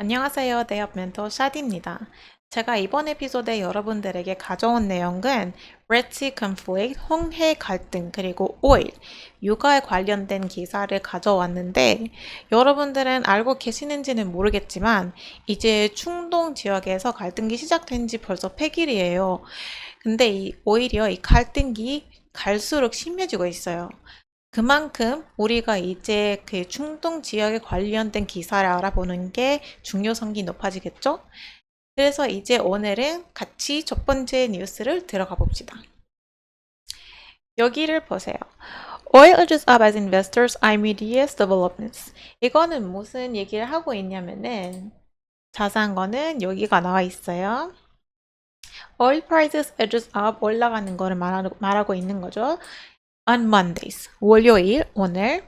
안녕하세요. 대업 멘토 샤디입니다. 제가 이번 에피소드에 여러분들에게 가져온 내용은 Red Conflict, 홍해 갈등, 그리고 오일, 육아에 관련된 기사를 가져왔는데 여러분들은 알고 계시는지는 모르겠지만 이제 충동 지역에서 갈등이 시작된 지 벌써 100일이에요. 근데 오히려 이 갈등이 갈수록 심해지고 있어요. 그만큼 우리가 이제 그 충동 지역에 관련된 기사를 알아보는 게 중요성이 높아지겠죠? 그래서 이제 오늘은 같이 첫 번째 뉴스를 들어가 봅시다. 여기를 보세요. Oil edges up as investors immediate developments. 이거는 무슨 얘기를 하고 있냐면은 자세한 거는 여기가 나와 있어요. Oil prices edges up 올라가는 거를 말하고 있는 거죠. On Mondays, 월요일, 오늘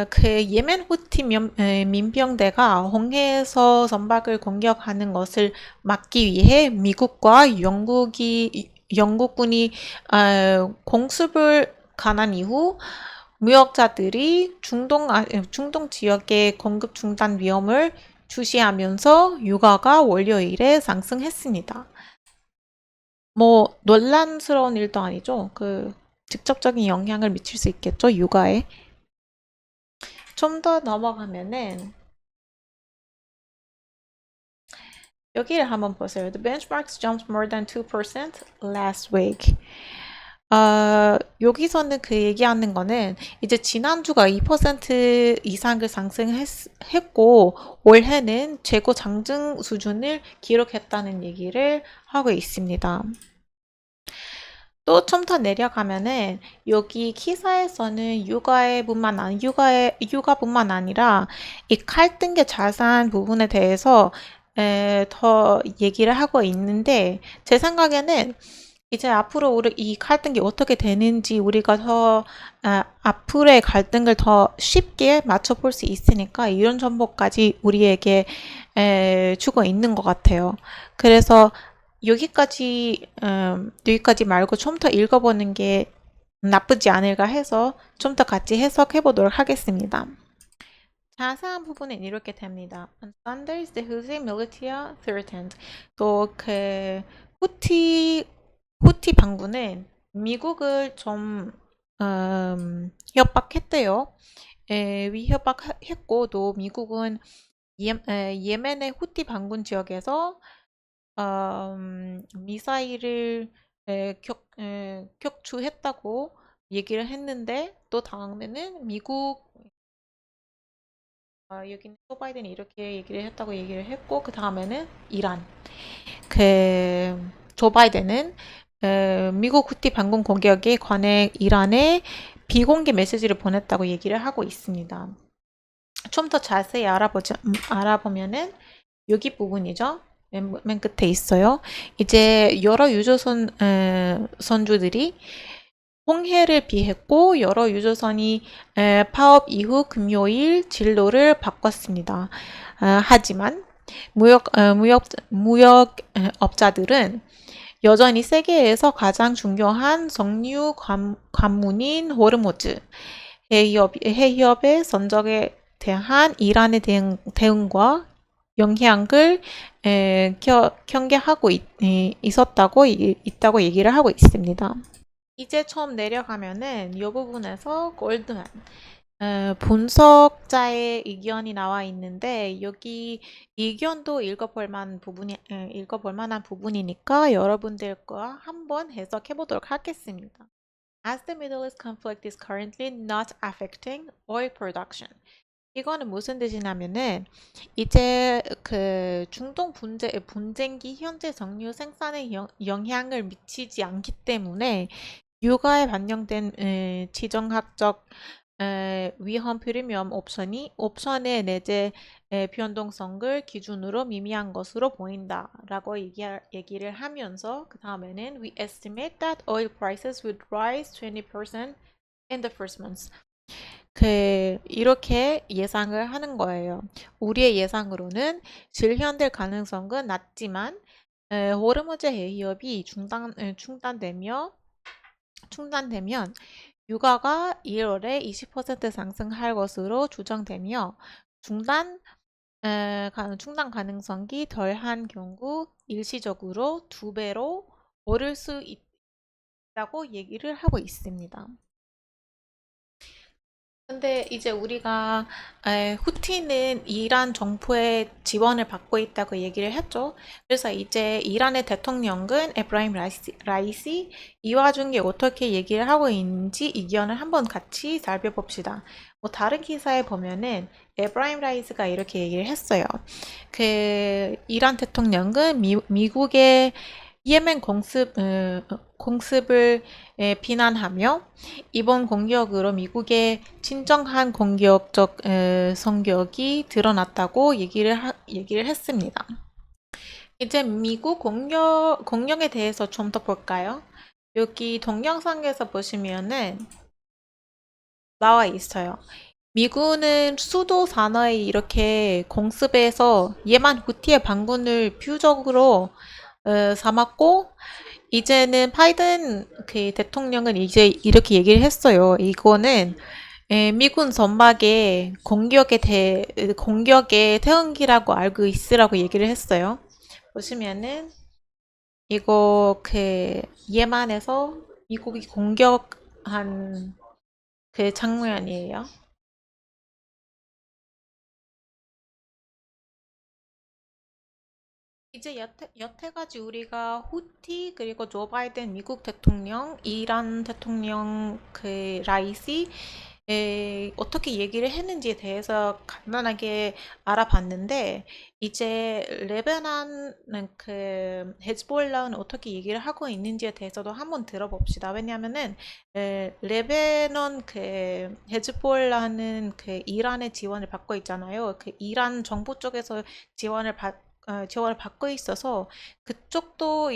그 예멘 후티 민병대가 홍해에서 선박을 공격하는 것을 막기 위해 미국과 영국군이 공습을 가한 이후 무역자들이 중동 지역의 공급 중단 위험을 주시하면서 유가가 월요일에 상승했습니다. 뭐 논란스러운 일도 아니죠. 그 직접적인 영향을 미칠 수 있겠죠, 유가에. 좀 더 넘어가면은 여기를 한번 보세요. The benchmarks jumped more than 2% last week. 여기서는 그 얘기하는 거는 이제 지난주가 2% 이상을 상승했고 올해는 최고 장증 수준을 기록했다는 얘기를 하고 있습니다. 또 좀 더 내려가면은 여기 기사에서는 육아뿐만 아니라 이 칼등계 자산 부분에 대해서 더 얘기를 하고 있는데 제 생각에는 이제 앞으로 우리 이 갈등이 어떻게 되는지 우리가 더 앞으로의 갈등을 더 쉽게 맞춰볼 수 있으니까 이런 정보까지 우리에게 주고 있는 것 같아요. 그래서 여기까지 말고 좀 더 읽어보는 게 나쁘지 않을까 해서 좀 더 같이 해석해 보도록 하겠습니다. 자세한 부분은 이렇게 됩니다. On Sundays, the Houthi militia threatened. 또 그 후티 반군은 미국을 좀 협박했대요. 협박했고 또 미국은 예멘의 후티 반군 지역에서 미사일을 격추했다고 얘기를 했는데 또 다음에는 여기는 조 바이든이 이렇게 얘기를 했다고 얘기를 했고 그 다음에는 이란 조 바이든은 미국 후티 반군 공격에 관해 이란에 비공개 메시지를 보냈다고 얘기를 하고 있습니다. 좀 더 자세히 알아보면은 여기 부분이죠. 맨 끝에 있어요. 이제 여러 유조선 선주들이 홍해를 비했고 여러 유조선이 파업 이후 금요일 진로를 바꿨습니다. 하지만 무역업자들은 여전히 세계에서 가장 중요한 정유 관문인 호르무즈 해협의 선적에 대한 이란의 대응과 영향을 경계하고 있다고 얘기를 하고 있습니다. 이제 처음 내려가면은 이 부분에서 골드만 분석자의 의견이 나와 있는데 여기 의견도 읽어볼 만한 부분이니까 여러분들과 한번 해석해 보도록 하겠습니다. As the Middle East conflict is currently not affecting oil production. 이거는 무슨 뜻이냐면은 이제 그 중동 분쟁기 현재 정유 생산에 영향을 미치지 않기 때문에 육아에 반영된 지정학적 위험 프리미엄 옵션의 내재 변동성을 기준으로 미미한 것으로 보인다라고 얘기를 하면서 그 다음에는 we estimate that oil prices would rise 20% in the first months. 이렇게 예상을 하는 거예요. 우리의 예상으로는 실현될 가능성은 낮지만 호르무즈 해협이 중단되면 유가가 1월에 20% 상승할 것으로 추정되며 충당 가능성이 덜한 경우 일시적으로 2배로 오를 수 있다고 얘기를 하고 있습니다. 근데 이제 우리가 후티는 이란 정부의 지원을 받고 있다고 얘기를 했죠. 그래서 이제 이란의 대통령은 에브라임 라이시 이 와중에 어떻게 얘기를 하고 있는지 의견을 한번 같이 살펴봅시다. 뭐 다른 기사에 보면은 에브라임 라이스가 이렇게 얘기를 했어요. 그 이란 대통령은 미국의 예멘 공습을 비난하며 이번 공격으로 미국의 진정한 공격적 성격이 드러났다고 얘기를 했습니다. 이제 미국 공격에 대해서 좀 더 볼까요? 여기 동영상에서 보시면은 나와 있어요. 미군은 수도 산하에 이렇게 공습해서 예만 후티의 반군을 표적으로 삼았고 이제는 바이든 그 대통령은 이제 이렇게 얘기를 했어요. 이거는 미군 전막의 공격의 태응기라고 알고 있으라고 얘기를 했어요. 보시면은 이거 그 예만에서 미국이 공격한 그 장면이에요. 이제 여태까지 우리가 후티 그리고 조 바이든 미국 대통령, 이란 대통령 그 라이시 어떻게 얘기를 했는지에 대해서 간단하게 알아봤는데 이제 레바논은 그 헤즈볼라는 어떻게 얘기를 하고 있는지에 대해서도 한번 들어봅시다. 왜냐하면은 레바논 그 헤즈볼라는 그 이란의 지원을 받고 있잖아요. 그 이란 정부 쪽에서 지원을 받고 있어서 그쪽도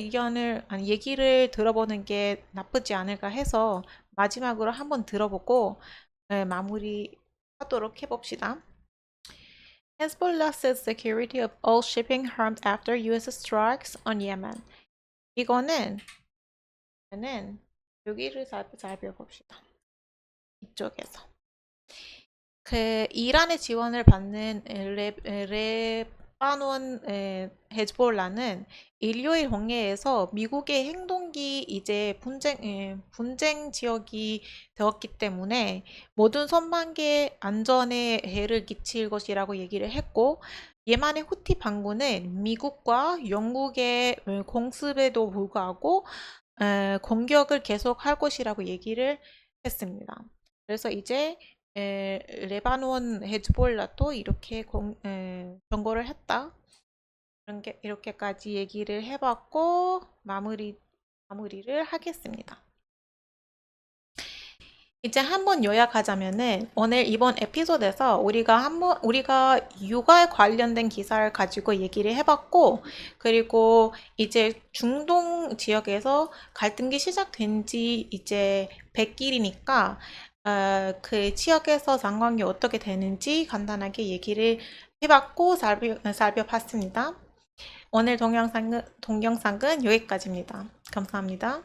아니, 얘기를 들어보는 게 나쁘지 않을까 해서 마지막으로 한번 들어보고 마무리하도록 해봅시다. Hezbollah says security of all shipping harmed after U.S. strikes on Yemen. 이거는 여기를 살펴봅시다. 이쪽에서. 그 이란의 지원을 받는 레바논 헤즈볼라는 일요일 홍해에서 미국의 행동기 이제 분쟁 지역이 되었기 때문에 모든 선박의 안전에 해를 끼칠 것이라고 얘기를 했고 예만의 후티 반군은 미국과 영국의 공습에도 불구하고 공격을 계속할 것이라고 얘기를 했습니다. 그래서 이제 레바논 헤즈볼라도 이렇게 경고를 했다. 이렇게까지 얘기를 해봤고 마무리를 하겠습니다. 이제 한번 요약하자면은 오늘 이번 에피소드에서 우리가 육아에 관련된 기사를 가지고 얘기를 해봤고 그리고 이제 중동 지역에서 갈등이 시작된 지 이제 100일이니까 그 지역에서 상황이 어떻게 되는지 간단하게 얘기를 해봤고 살펴봤습니다. 오늘 동영상은 여기까지입니다. 감사합니다.